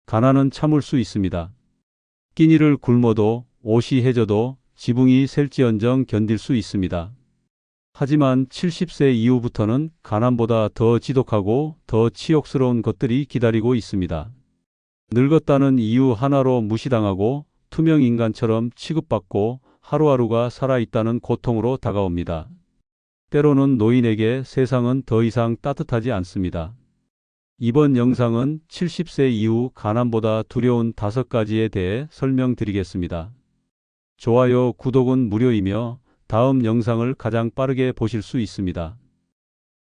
가난은 참을 수 있습니다. 끼니를 굶어도 옷이 해져도 지붕이 셀지언정 견딜 수 있습니다. 하지만 70세 이후부터는 가난보다 더 지독하고 더 치욕스러운 것들이 기다리고 있습니다. 늙었다는 이유 하나로 무시당하고 투명 인간처럼 취급받고 하루하루가 살아있다는 고통으로 다가옵니다. 때로는 노인에게 세상은 더 이상 따뜻하지 않습니다. 이번 영상은 70세 이후 가난보다 두려운 5가지에 대해 설명드리겠습니다. 좋아요, 구독은 무료이며 다음 영상을 가장 빠르게 보실 수 있습니다.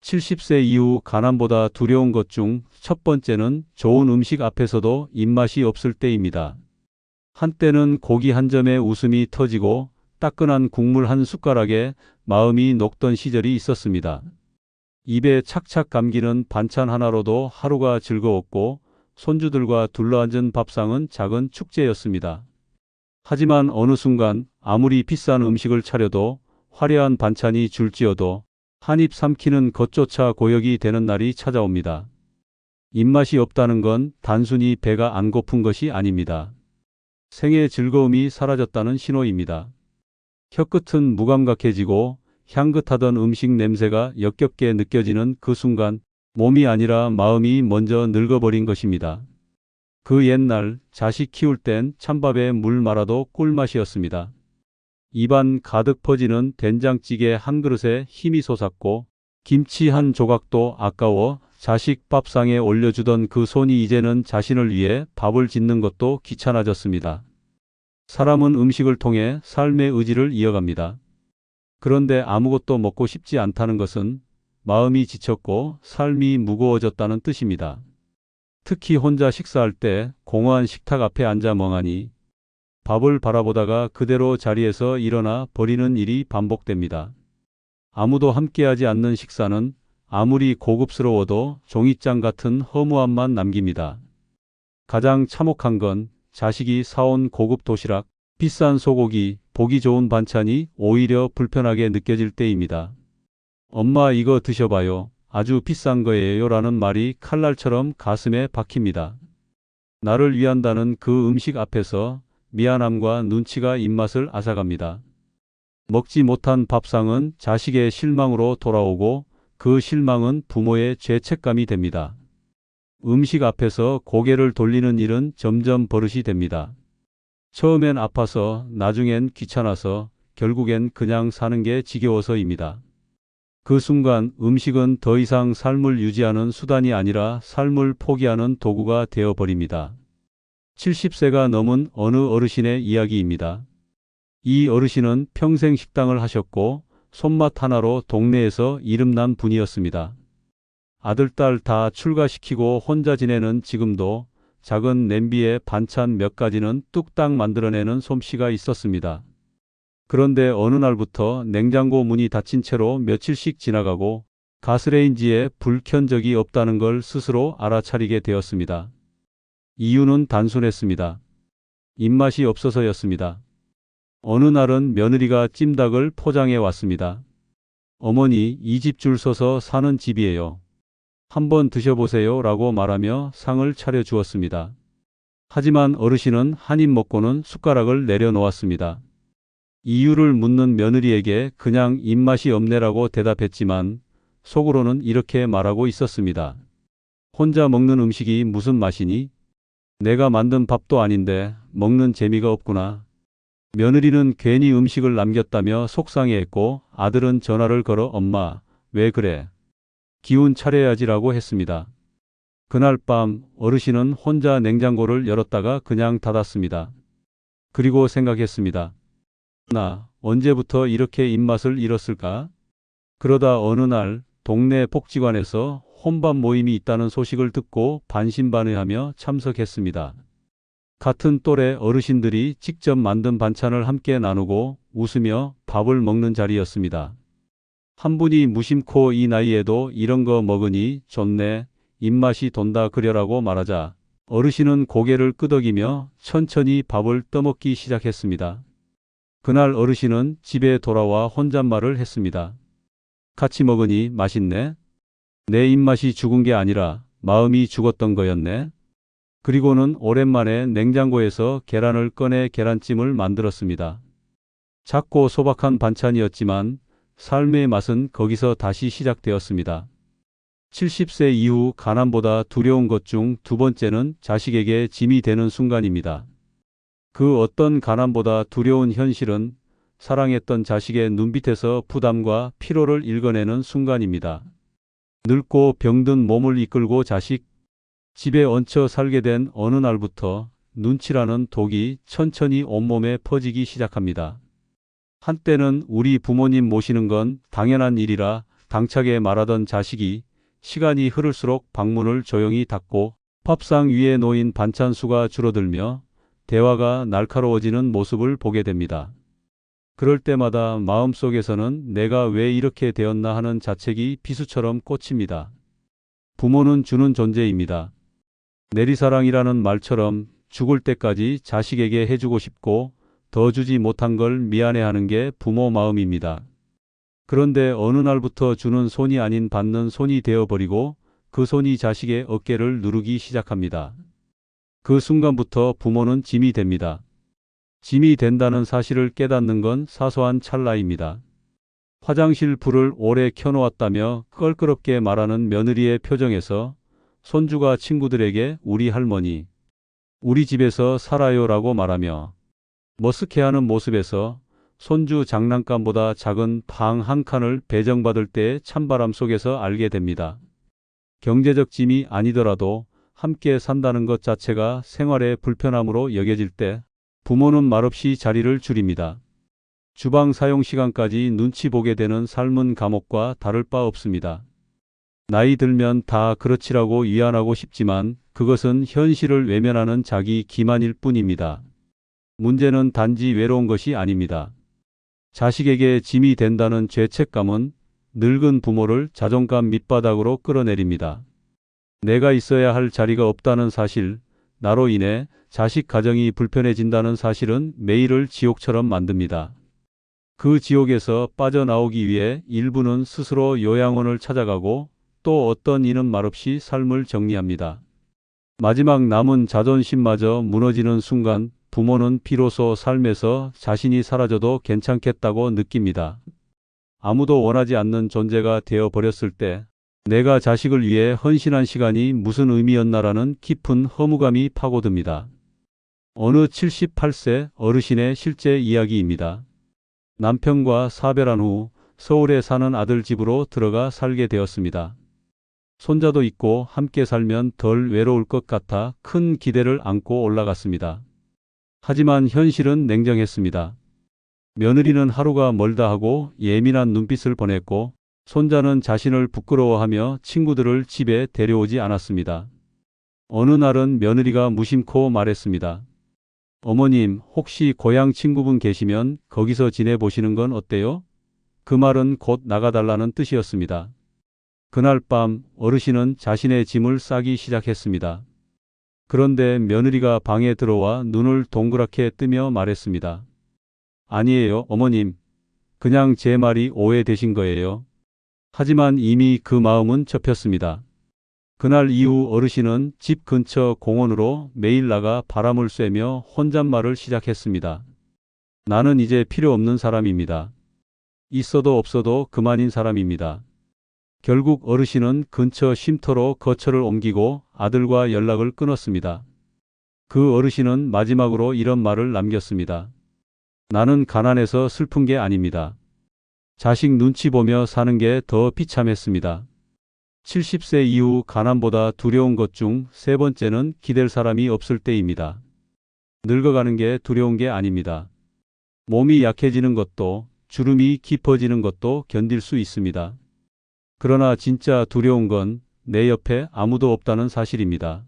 70세 이후 가난보다 두려운 것 중 첫 번째는 좋은 음식 앞에서도 입맛이 없을 때입니다. 한때는 고기 한 점에 웃음이 터지고 따끈한 국물 한 숟가락에 마음이 녹던 시절이 있었습니다. 입에 착착 감기는 반찬 하나로도 하루가 즐거웠고 손주들과 둘러앉은 밥상은 작은 축제였습니다. 하지만 어느 순간 아무리 비싼 음식을 차려도 화려한 반찬이 줄지어도 한입 삼키는 것조차 고역이 되는 날이 찾아옵니다. 입맛이 없다는 건 단순히 배가 안 고픈 것이 아닙니다. 생의 즐거움이 사라졌다는 신호입니다. 혀끝은 무감각해지고 향긋하던 음식 냄새가 역겹게 느껴지는 그 순간 몸이 아니라 마음이 먼저 늙어버린 것입니다. 그 옛날 자식 키울 땐 찬밥에 물 말아도 꿀맛이었습니다. 입안 가득 퍼지는 된장찌개 한 그릇에 힘이 솟았고 김치 한 조각도 아까워 자식 밥상에 올려주던 그 손이 이제는 자신을 위해 밥을 짓는 것도 귀찮아졌습니다. 사람은 음식을 통해 삶의 의지를 이어갑니다. 그런데 아무것도 먹고 싶지 않다는 것은 마음이 지쳤고 삶이 무거워졌다는 뜻입니다. 특히 혼자 식사할 때 공허한 식탁 앞에 앉아 멍하니 밥을 바라보다가 그대로 자리에서 일어나 버리는 일이 반복됩니다. 아무도 함께하지 않는 식사는 아무리 고급스러워도 종잇장 같은 허무함만 남깁니다. 가장 참혹한 건 자식이 사온 고급 도시락, 비싼 소고기, 보기 좋은 반찬이 오히려 불편하게 느껴질 때입니다. 엄마 이거 드셔봐요. 아주 비싼 거예요 라는 말이 칼날처럼 가슴에 박힙니다. 나를 위한다는 그 음식 앞에서 미안함과 눈치가 입맛을 앗아갑니다. 먹지 못한 밥상은 자식의 실망으로 돌아오고 그 실망은 부모의 죄책감이 됩니다. 음식 앞에서 고개를 돌리는 일은 점점 버릇이 됩니다. 처음엔 아파서 나중엔 귀찮아서 결국엔 그냥 사는 게 지겨워서입니다. 그 순간 음식은 더 이상 삶을 유지하는 수단이 아니라 삶을 포기하는 도구가 되어버립니다. 70세가 넘은 어느 어르신의 이야기입니다. 이 어르신은 평생 식당을 하셨고 손맛 하나로 동네에서 이름난 분이었습니다. 아들, 딸 다 출가시키고 혼자 지내는 지금도 작은 냄비에 반찬 몇 가지는 뚝딱 만들어내는 솜씨가 있었습니다. 그런데 어느 날부터 냉장고 문이 닫힌 채로 며칠씩 지나가고 가스레인지에 불 켠 적이 없다는 걸 스스로 알아차리게 되었습니다. 이유는 단순했습니다. 입맛이 없어서였습니다. 어느 날은 며느리가 찜닭을 포장해 왔습니다. 어머니, 이 집 줄 서서 사는 집이에요. 한번 드셔보세요 라고 말하며 상을 차려 주었습니다. 하지만 어르신은 한 입 먹고는 숟가락을 내려놓았습니다. 이유를 묻는 며느리에게 그냥 입맛이 없네라고 대답했지만 속으로는 이렇게 말하고 있었습니다. 혼자 먹는 음식이 무슨 맛이니? 내가 만든 밥도 아닌데 먹는 재미가 없구나. 며느리는 괜히 음식을 남겼다며 속상해했고 아들은 전화를 걸어 엄마, 왜 그래? 기운 차려야지라고 했습니다. 그날 밤 어르신은 혼자 냉장고를 열었다가 그냥 닫았습니다. 그리고 생각했습니다. 나 언제부터 이렇게 입맛을 잃었을까? 그러다 어느 날 동네 복지관에서 혼밥 모임이 있다는 소식을 듣고 반신반의하며 참석했습니다. 같은 또래 어르신들이 직접 만든 반찬을 함께 나누고 웃으며 밥을 먹는 자리였습니다. 한 분이 무심코 이 나이에도 이런 거 먹으니 좋네, 입맛이 돈다 그려라고 말하자 어르신은 고개를 끄덕이며 천천히 밥을 떠먹기 시작했습니다. 그날 어르신은 집에 돌아와 혼잣말을 했습니다. 같이 먹으니 맛있네. 내 입맛이 죽은 게 아니라 마음이 죽었던 거였네. 그리고는 오랜만에 냉장고에서 계란을 꺼내 계란찜을 만들었습니다. 작고 소박한 반찬이었지만 삶의 맛은 거기서 다시 시작되었습니다. 70세 이후 가난보다 두려운 것 중 두 번째는 자식에게 짐이 되는 순간입니다. 그 어떤 가난보다 두려운 현실은 사랑했던 자식의 눈빛에서 부담과 피로를 읽어내는 순간입니다. 늙고 병든 몸을 이끌고 자식 집에 얹혀 살게 된 어느 날부터 눈치라는 독이 천천히 온몸에 퍼지기 시작합니다. 한때는 우리 부모님 모시는 건 당연한 일이라 당차게 말하던 자식이 시간이 흐를수록 방문을 조용히 닫고 밥상 위에 놓인 반찬 수가 줄어들며 대화가 날카로워지는 모습을 보게 됩니다. 그럴 때마다 마음속에서는 내가 왜 이렇게 되었나 하는 자책이 비수처럼 꽂힙니다. 부모는 주는 존재입니다. 내리사랑이라는 말처럼 죽을 때까지 자식에게 해주고 싶고 더 주지 못한 걸 미안해하는 게 부모 마음입니다. 그런데 어느 날부터 주는 손이 아닌 받는 손이 되어버리고 그 손이 자식의 어깨를 누르기 시작합니다. 그 순간부터 부모는 짐이 됩니다. 짐이 된다는 사실을 깨닫는 건 사소한 찰나입니다. 화장실 불을 오래 켜놓았다며 껄끄럽게 말하는 며느리의 표정에서 손주가 친구들에게 우리 할머니, 우리 집에서 살아요라고 말하며 머쓱해하는 모습에서 손주 장난감보다 작은 방 한 칸을 배정받을 때의 찬바람 속에서 알게 됩니다. 경제적 짐이 아니더라도 함께 산다는 것 자체가 생활의 불편함으로 여겨질 때 부모는 말없이 자리를 줄입니다. 주방 사용 시간까지 눈치 보게 되는 삶은 감옥과 다를 바 없습니다. 나이 들면 다 그렇지라고 위안하고 싶지만 그것은 현실을 외면하는 자기 기만일 뿐입니다. 문제는 단지 외로운 것이 아닙니다. 자식에게 짐이 된다는 죄책감은 늙은 부모를 자존감 밑바닥으로 끌어내립니다. 내가 있어야 할 자리가 없다는 사실, 나로 인해 자식 가정이 불편해진다는 사실은 매일을 지옥처럼 만듭니다. 그 지옥에서 빠져나오기 위해 일부는 스스로 요양원을 찾아가고 또 어떤 이는 말없이 삶을 정리합니다. 마지막 남은 자존심마저 무너지는 순간 부모는 비로소 삶에서 자신이 사라져도 괜찮겠다고 느낍니다. 아무도 원하지 않는 존재가 되어버렸을 때 내가 자식을 위해 헌신한 시간이 무슨 의미였나라는 깊은 허무감이 파고듭니다. 어느 78세 어르신의 실제 이야기입니다. 남편과 사별한 후 서울에 사는 아들 집으로 들어가 살게 되었습니다. 손자도 있고 함께 살면 덜 외로울 것 같아 큰 기대를 안고 올라갔습니다. 하지만 현실은 냉정했습니다. 며느리는 하루가 멀다 하고 예민한 눈빛을 보냈고 손자는 자신을 부끄러워하며 친구들을 집에 데려오지 않았습니다. 어느 날은 며느리가 무심코 말했습니다. 어머님, 혹시 고향 친구분 계시면 거기서 지내보시는 건 어때요? 그 말은 곧 나가달라는 뜻이었습니다. 그날 밤 어르신은 자신의 짐을 싸기 시작했습니다. 그런데 며느리가 방에 들어와 눈을 동그랗게 뜨며 말했습니다. 아니에요, 어머님. 그냥 제 말이 오해되신 거예요. 하지만 이미 그 마음은 접혔습니다. 그날 이후 어르신은 집 근처 공원으로 매일 나가 바람을 쐬며 혼잣말을 시작했습니다. 나는 이제 필요 없는 사람입니다. 있어도 없어도 그만인 사람입니다. 결국 어르신은 근처 쉼터로 거처를 옮기고 아들과 연락을 끊었습니다. 그 어르신은 마지막으로 이런 말을 남겼습니다. 나는 가난해서 슬픈 게 아닙니다. 자식 눈치 보며 사는 게 더 비참했습니다. 70세 이후 가난보다 두려운 것 중 세 번째는 기댈 사람이 없을 때입니다. 늙어가는 게 두려운 게 아닙니다. 몸이 약해지는 것도 주름이 깊어지는 것도 견딜 수 있습니다. 그러나 진짜 두려운 건 내 옆에 아무도 없다는 사실입니다.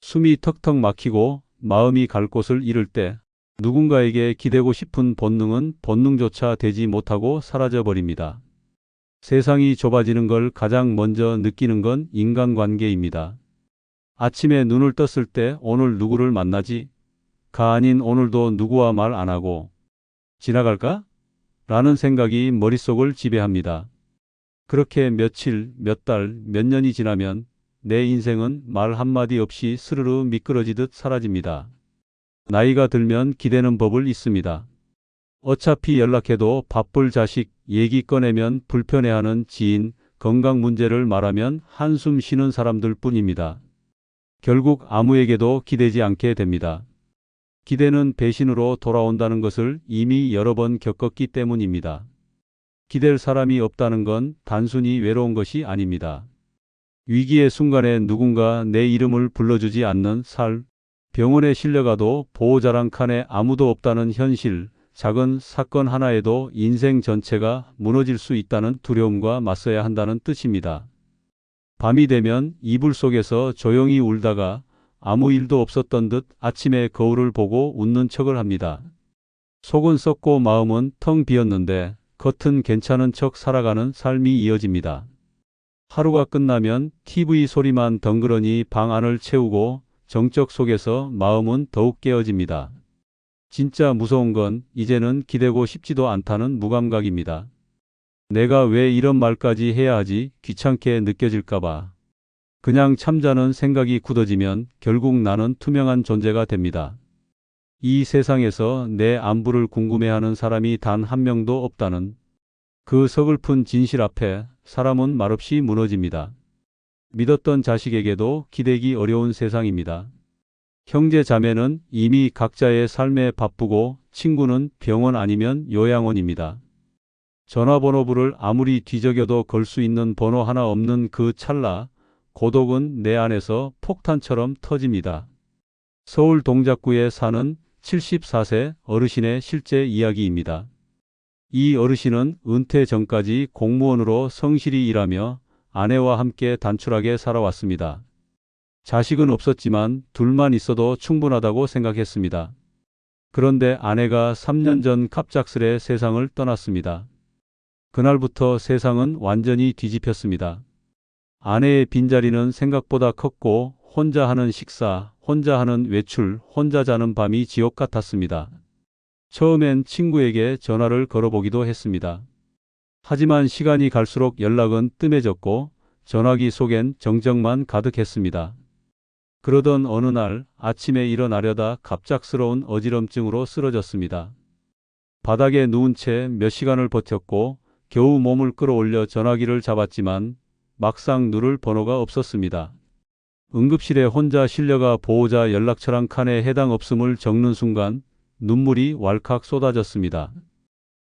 숨이 턱턱 막히고 마음이 갈 곳을 잃을 때 누군가에게 기대고 싶은 본능은 본능조차 되지 못하고 사라져버립니다. 세상이 좁아지는 걸 가장 먼저 느끼는 건 인간관계입니다. 아침에 눈을 떴을 때 오늘 누구를 만나지? 가 아닌 오늘도 누구와 말 안 하고 지나갈까? 라는 생각이 머릿속을 지배합니다. 그렇게 며칠, 몇 달, 몇 년이 지나면 내 인생은 말 한마디 없이 스르르 미끄러지듯 사라집니다. 나이가 들면 기대는 법을 잊습니다. 어차피 연락해도 바쁠 자식, 얘기 꺼내면 불편해하는 지인, 건강 문제를 말하면 한숨 쉬는 사람들 뿐입니다. 결국 아무에게도 기대지 않게 됩니다. 기대는 배신으로 돌아온다는 것을 이미 여러 번 겪었기 때문입니다. 기댈 사람이 없다는 건 단순히 외로운 것이 아닙니다. 위기의 순간에 누군가 내 이름을 불러주지 않는 삶, 병원에 실려가도 보호자랑 칸에 아무도 없다는 현실, 작은 사건 하나에도 인생 전체가 무너질 수 있다는 두려움과 맞서야 한다는 뜻입니다. 밤이 되면 이불 속에서 조용히 울다가 아무 일도 없었던 듯 아침에 거울을 보고 웃는 척을 합니다. 속은 썩고 마음은 텅 비었는데 겉은 괜찮은 척 살아가는 삶이 이어집니다. 하루가 끝나면 TV 소리만 덩그러니 방 안을 채우고 정적 속에서 마음은 더욱 깨어집니다. 진짜 무서운 건 이제는 기대고 싶지도 않다는 무감각입니다. 내가 왜 이런 말까지 해야 하지 귀찮게 느껴질까봐. 그냥 참자는 생각이 굳어지면 결국 나는 투명한 존재가 됩니다. 이 세상에서 내 안부를 궁금해하는 사람이 단 한 명도 없다는 그 서글픈 진실 앞에 사람은 말없이 무너집니다. 믿었던 자식에게도 기대기 어려운 세상입니다. 형제 자매는 이미 각자의 삶에 바쁘고 친구는 병원 아니면 요양원입니다. 전화번호부를 아무리 뒤적여도 걸 수 있는 번호 하나 없는 그 찰나 고독은 내 안에서 폭탄처럼 터집니다. 서울 동작구에 사는 74세 어르신의 실제 이야기입니다. 이 어르신은 은퇴 전까지 공무원으로 성실히 일하며 아내와 함께 단출하게 살아왔습니다. 자식은 없었지만 둘만 있어도 충분하다고 생각했습니다. 그런데 아내가 3년 전 갑작스레 세상을 떠났습니다. 그날부터 세상은 완전히 뒤집혔습니다. 아내의 빈자리는 생각보다 컸고 혼자 하는 식사, 혼자 하는 외출, 혼자 자는 밤이 지옥 같았습니다. 처음엔 친구에게 전화를 걸어보기도 했습니다. 하지만 시간이 갈수록 연락은 뜸해졌고 전화기 속엔 정적만 가득했습니다. 그러던 어느 날 아침에 일어나려다 갑작스러운 어지럼증으로 쓰러졌습니다. 바닥에 누운 채 몇 시간을 버텼고 겨우 몸을 끌어올려 전화기를 잡았지만 막상 누를 번호가 없었습니다. 응급실에 혼자 실려가 보호자 연락처랑 칸에 해당 없음을 적는 순간 눈물이 왈칵 쏟아졌습니다.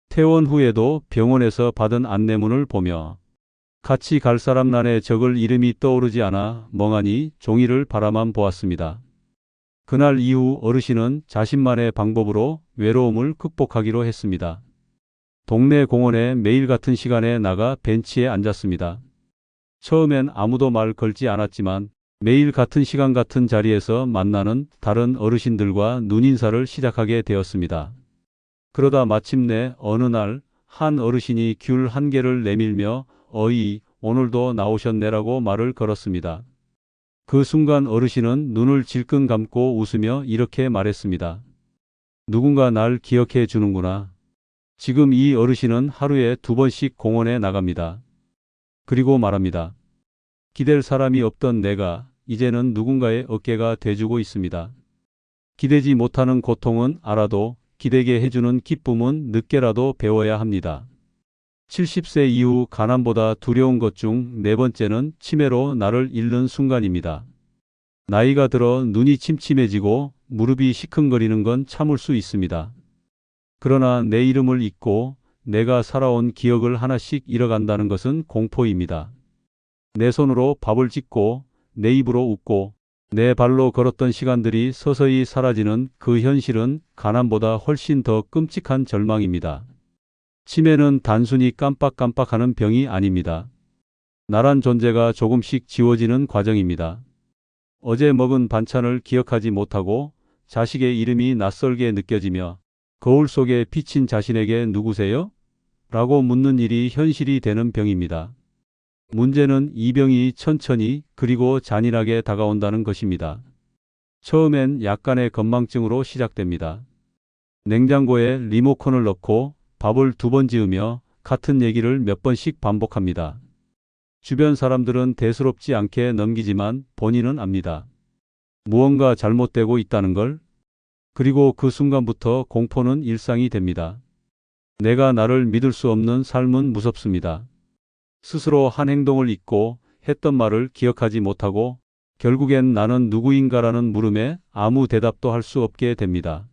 퇴원 후에도 병원에서 받은 안내문을 보며 같이 갈 사람 란에 적을 이름이 떠오르지 않아 멍하니 종이를 바라만 보았습니다. 그날 이후 어르신은 자신만의 방법으로 외로움을 극복하기로 했습니다. 동네 공원에 매일 같은 시간에 나가 벤치에 앉았습니다. 처음엔 아무도 말 걸지 않았지만 매일 같은 시간 같은 자리에서 만나는 다른 어르신들과 눈인사를 시작하게 되었습니다. 그러다 마침내 어느 날 한 어르신이 귤 한 개를 내밀며 어이, 오늘도 나오셨네라고 말을 걸었습니다. 그 순간 어르신은 눈을 질끈 감고 웃으며 이렇게 말했습니다. 누군가 날 기억해 주는구나. 지금 이 어르신은 하루에 2번씩 공원에 나갑니다. 그리고 말합니다. 기댈 사람이 없던 내가 이제는 누군가의 어깨가 돼주고 있습니다. 기대지 못하는 고통은 알아도 기대게 해주는 기쁨은 늦게라도 배워야 합니다. 70세 이후 가난보다 두려운 것 중 네 번째는 치매로 나를 잃는 순간입니다. 나이가 들어 눈이 침침해지고 무릎이 시큰거리는 건 참을 수 있습니다. 그러나 내 이름을 잊고 내가 살아온 기억을 하나씩 잃어간다는 것은 공포입니다. 내 손으로 밥을 짓고 내 입으로 웃고 내 발로 걸었던 시간들이 서서히 사라지는 그 현실은 가난보다 훨씬 더 끔찍한 절망입니다. 치매는 단순히 깜빡깜빡하는 병이 아닙니다. 나란 존재가 조금씩 지워지는 과정입니다. 어제 먹은 반찬을 기억하지 못하고 자식의 이름이 낯설게 느껴지며 거울 속에 비친 자신에게 누구세요? 라고 묻는 일이 현실이 되는 병입니다. 문제는 이 병이 천천히 그리고 잔인하게 다가온다는 것입니다. 처음엔 약간의 건망증으로 시작됩니다. 냉장고에 리모컨을 넣고 밥을 2번 지으며 같은 얘기를 몇 번씩 반복합니다. 주변 사람들은 대수롭지 않게 넘기지만 본인은 압니다. 무언가 잘못되고 있다는 걸. 그리고 그 순간부터 공포는 일상이 됩니다. 내가 나를 믿을 수 없는 삶은 무섭습니다. 스스로 한 행동을 잊고 했던 말을 기억하지 못하고 결국엔 나는 누구인가라는 물음에 아무 대답도 할 수 없게 됩니다.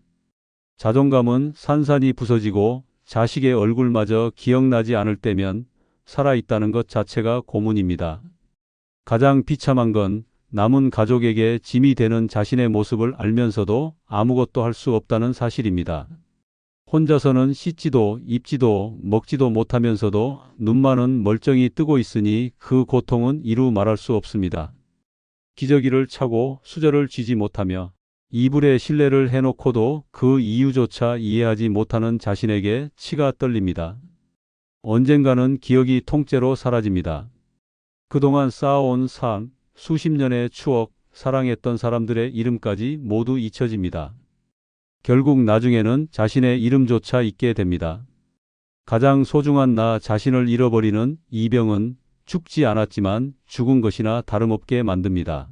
자존감은 산산이 부서지고 자식의 얼굴마저 기억나지 않을 때면 살아있다는 것 자체가 고문입니다. 가장 비참한 건 남은 가족에게 짐이 되는 자신의 모습을 알면서도 아무것도 할 수 없다는 사실입니다. 혼자서는 씻지도 입지도 먹지도 못하면서도 눈만은 멀쩡히 뜨고 있으니 그 고통은 이루 말할 수 없습니다. 기저귀를 차고 수저를 쥐지 못하며 이불에 실내를 해놓고도 그 이유조차 이해하지 못하는 자신에게 치가 떨립니다. 언젠가는 기억이 통째로 사라집니다. 그동안 쌓아온 삶, 수십 년의 추억, 사랑했던 사람들의 이름까지 모두 잊혀집니다. 결국 나중에는 자신의 이름조차 잊게 됩니다. 가장 소중한 나 자신을 잃어버리는 이 병은 죽지 않았지만 죽은 것이나 다름없게 만듭니다.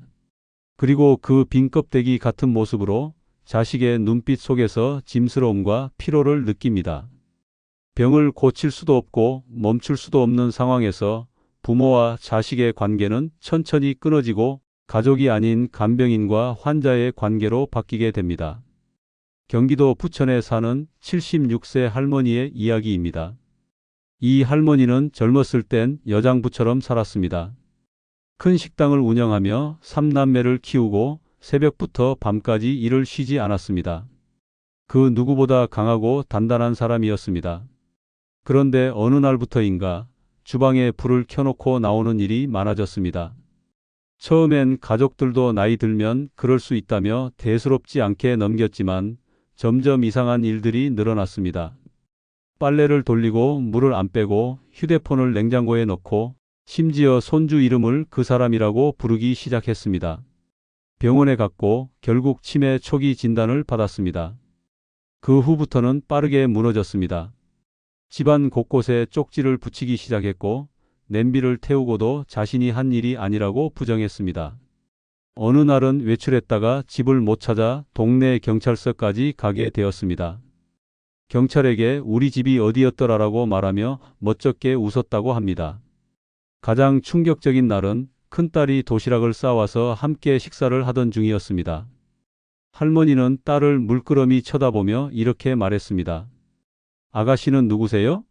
그리고 그 빈 껍데기 같은 모습으로 자식의 눈빛 속에서 짐스러움과 피로를 느낍니다. 병을 고칠 수도 없고 멈출 수도 없는 상황에서 부모와 자식의 관계는 천천히 끊어지고 가족이 아닌 간병인과 환자의 관계로 바뀌게 됩니다. 경기도 부천에 사는 76세 할머니의 이야기입니다. 이 할머니는 젊었을 땐 여장부처럼 살았습니다. 큰 식당을 운영하며 3남매를 키우고 새벽부터 밤까지 일을 쉬지 않았습니다. 그 누구보다 강하고 단단한 사람이었습니다. 그런데 어느 날부터인가 주방에 불을 켜놓고 나오는 일이 많아졌습니다. 처음엔 가족들도 나이 들면 그럴 수 있다며 대수롭지 않게 넘겼지만 점점 이상한 일들이 늘어났습니다. 빨래를 돌리고 물을 안 빼고 휴대폰을 냉장고에 넣고 심지어 손주 이름을 그 사람이라고 부르기 시작했습니다. 병원에 갔고 결국 치매 초기 진단을 받았습니다. 그 후부터는 빠르게 무너졌습니다. 집안 곳곳에 쪽지를 붙이기 시작했고 냄비를 태우고도 자신이 한 일이 아니라고 부정했습니다. 어느 날은 외출했다가 집을 못 찾아 동네 경찰서까지 가게 되었습니다. 경찰에게 우리 집이 어디였더라라고 말하며 멋쩍게 웃었다고 합니다. 가장 충격적인 날은 큰딸이 도시락을 싸와서 함께 식사를 하던 중이었습니다. 할머니는 딸을 물끄러미 쳐다보며 이렇게 말했습니다. 아가씨는 누구세요?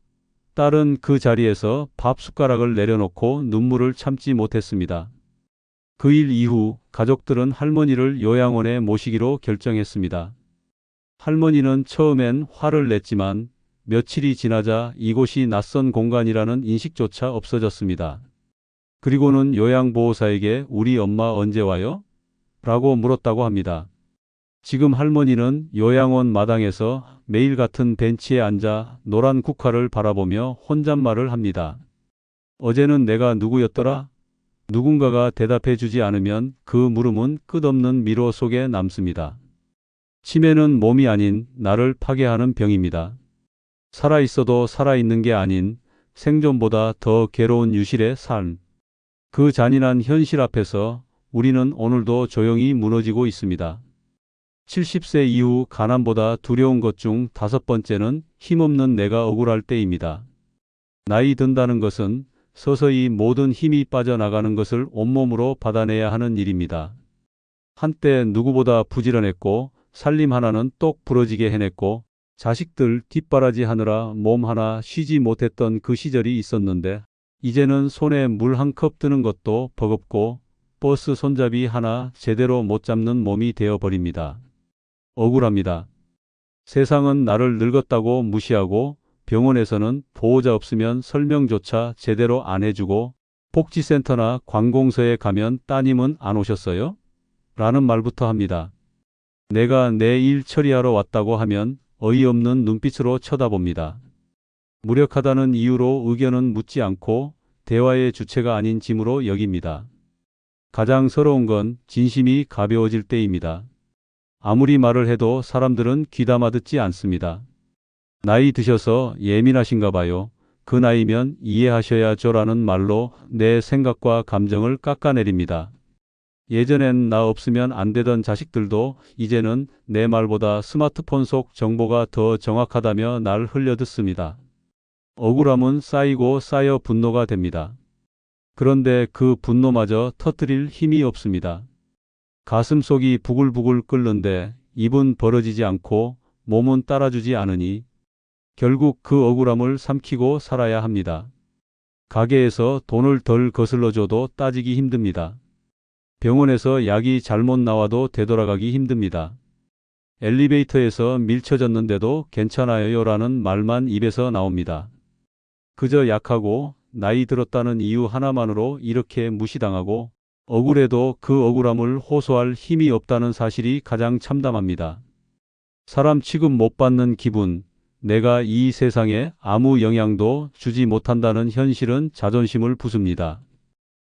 딸은 그 자리에서 밥 숟가락을 내려놓고 눈물을 참지 못했습니다. 그 일 이후 가족들은 할머니를 요양원에 모시기로 결정했습니다. 할머니는 처음엔 화를 냈지만 며칠이 지나자 이곳이 낯선 공간이라는 인식조차 없어졌습니다. 그리고는 요양보호사에게 우리 엄마 언제 와요? 라고 물었다고 합니다. 지금 할머니는 요양원 마당에서 매일 같은 벤치에 앉아 노란 국화를 바라보며 혼잣말을 합니다. 어제는 내가 누구였더라? 누군가가 대답해 주지 않으면 그 물음은 끝없는 미로 속에 남습니다. 치매는 몸이 아닌 나를 파괴하는 병입니다. 살아있어도 살아있는 게 아닌 생존보다 더 괴로운 유실의 삶. 그 잔인한 현실 앞에서 우리는 오늘도 조용히 무너지고 있습니다. 70세 이후 가난보다 두려운 것 중 5번째는 힘없는 내가 억울할 때입니다. 나이 든다는 것은 서서히 모든 힘이 빠져나가는 것을 온몸으로 받아내야 하는 일입니다. 한때 누구보다 부지런했고 살림 하나는 똑 부러지게 해냈고 자식들 뒷바라지 하느라 몸 하나 쉬지 못했던 그 시절이 있었는데 이제는 손에 물 한 컵 드는 것도 버겁고 버스 손잡이 하나 제대로 못 잡는 몸이 되어버립니다. 억울합니다. 세상은 나를 늙었다고 무시하고 병원에서는 보호자 없으면 설명조차 제대로 안 해주고 복지센터나 관공서에 가면 따님은 안 오셨어요? 라는 말부터 합니다. 내가 내 일 처리하러 왔다고 하면 어이없는 눈빛으로 쳐다봅니다. 무력하다는 이유로 의견은 묻지 않고 대화의 주체가 아닌 짐으로 여깁니다. 가장 서러운 건 진심이 가벼워질 때입니다. 아무리 말을 해도 사람들은 귀담아 듣지 않습니다. 나이 드셔서 예민하신가 봐요. 그 나이면 이해하셔야죠라는 말로 내 생각과 감정을 깎아내립니다. 예전엔 나 없으면 안 되던 자식들도 이제는 내 말보다 스마트폰 속 정보가 더 정확하다며 날 흘려듣습니다. 억울함은 쌓이고 쌓여 분노가 됩니다. 그런데 그 분노마저 터뜨릴 힘이 없습니다. 가슴속이 부글부글 끓는데 입은 벌어지지 않고 몸은 따라주지 않으니 결국 그 억울함을 삼키고 살아야 합니다. 가게에서 돈을 덜 거슬러줘도 따지기 힘듭니다. 병원에서 약이 잘못 나와도 되돌아가기 힘듭니다. 엘리베이터에서 밀쳐졌는데도 괜찮아요라는 말만 입에서 나옵니다. 그저 약하고 나이 들었다는 이유 하나만으로 이렇게 무시당하고 억울해도 그 억울함을 호소할 힘이 없다는 사실이 가장 참담합니다. 사람 취급 못 받는 기분, 내가 이 세상에 아무 영향도 주지 못한다는 현실은 자존심을 부숩니다.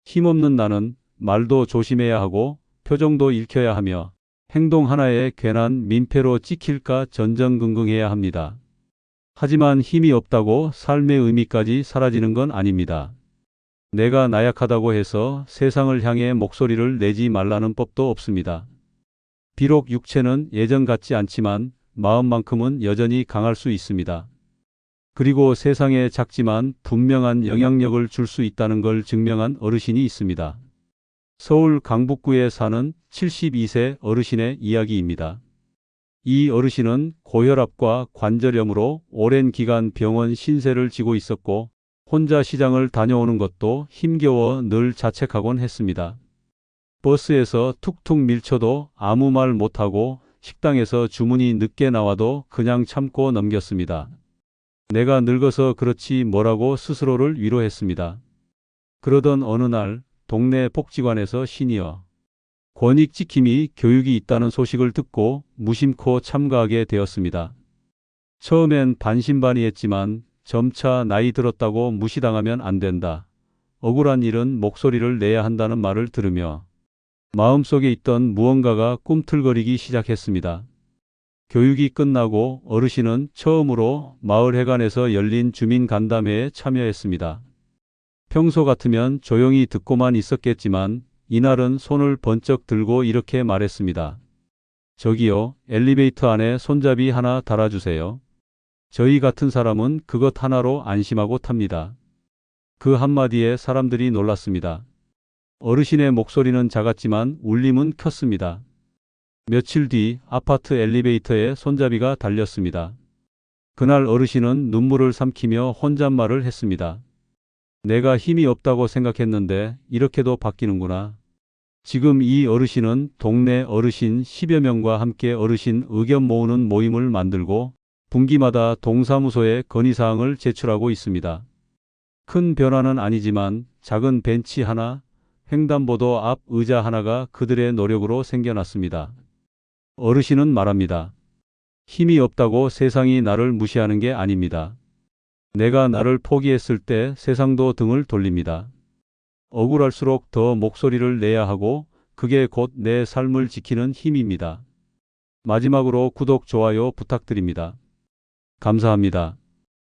힘없는 나는 말도 조심해야 하고 표정도 읽혀야 하며 행동 하나에 괜한 민폐로 찍힐까 전전긍긍해야 합니다. 하지만 힘이 없다고 삶의 의미까지 사라지는 건 아닙니다. 내가 나약하다고 해서 세상을 향해 목소리를 내지 말라는 법도 없습니다. 비록 육체는 예전 같지 않지만 마음만큼은 여전히 강할 수 있습니다. 그리고 세상에 작지만 분명한 영향력을 줄 수 있다는 걸 증명한 어르신이 있습니다. 서울 강북구에 사는 72세 어르신의 이야기입니다. 이 어르신은 고혈압과 관절염으로 오랜 기간 병원 신세를 지고 있었고 혼자 시장을 다녀오는 것도 힘겨워 늘 자책하곤 했습니다. 버스에서 툭툭 밀쳐도 아무 말 못하고 식당에서 주문이 늦게 나와도 그냥 참고 넘겼습니다. 내가 늙어서 그렇지 뭐라고 스스로를 위로했습니다. 그러던 어느 날 동네 복지관에서 시니어 권익지킴이 교육이 있다는 소식을 듣고 무심코 참가하게 되었습니다. 처음엔 반신반의했지만 점차 나이 들었다고 무시당하면 안 된다. 억울한 일은 목소리를 내야 한다는 말을 들으며 마음속에 있던 무언가가 꿈틀거리기 시작했습니다. 교육이 끝나고 어르신은 처음으로 마을회관에서 열린 주민 간담회에 참여했습니다. 평소 같으면 조용히 듣고만 있었겠지만 이날은 손을 번쩍 들고 이렇게 말했습니다. 저기요, 엘리베이터 안에 손잡이 하나 달아주세요. 저희 같은 사람은 그것 하나로 안심하고 탑니다. 그 한마디에 사람들이 놀랐습니다. 어르신의 목소리는 작았지만 울림은 컸습니다. 며칠 뒤 아파트 엘리베이터에 손잡이가 달렸습니다. 그날 어르신은 눈물을 삼키며 혼잣말을 했습니다. 내가 힘이 없다고 생각했는데 이렇게도 바뀌는구나. 지금 이 어르신은 동네 어르신 10여 명과 함께 어르신 의견 모으는 모임을 만들고 분기마다 동사무소에 건의사항을 제출하고 있습니다. 큰 변화는 아니지만 작은 벤치 하나, 횡단보도 앞 의자 하나가 그들의 노력으로 생겨났습니다. 어르신은 말합니다. 힘이 없다고 세상이 나를 무시하는 게 아닙니다. 내가 나를 포기했을 때 세상도 등을 돌립니다. 억울할수록 더 목소리를 내야 하고 그게 곧 내 삶을 지키는 힘입니다. 마지막으로 구독, 좋아요 부탁드립니다. 감사합니다.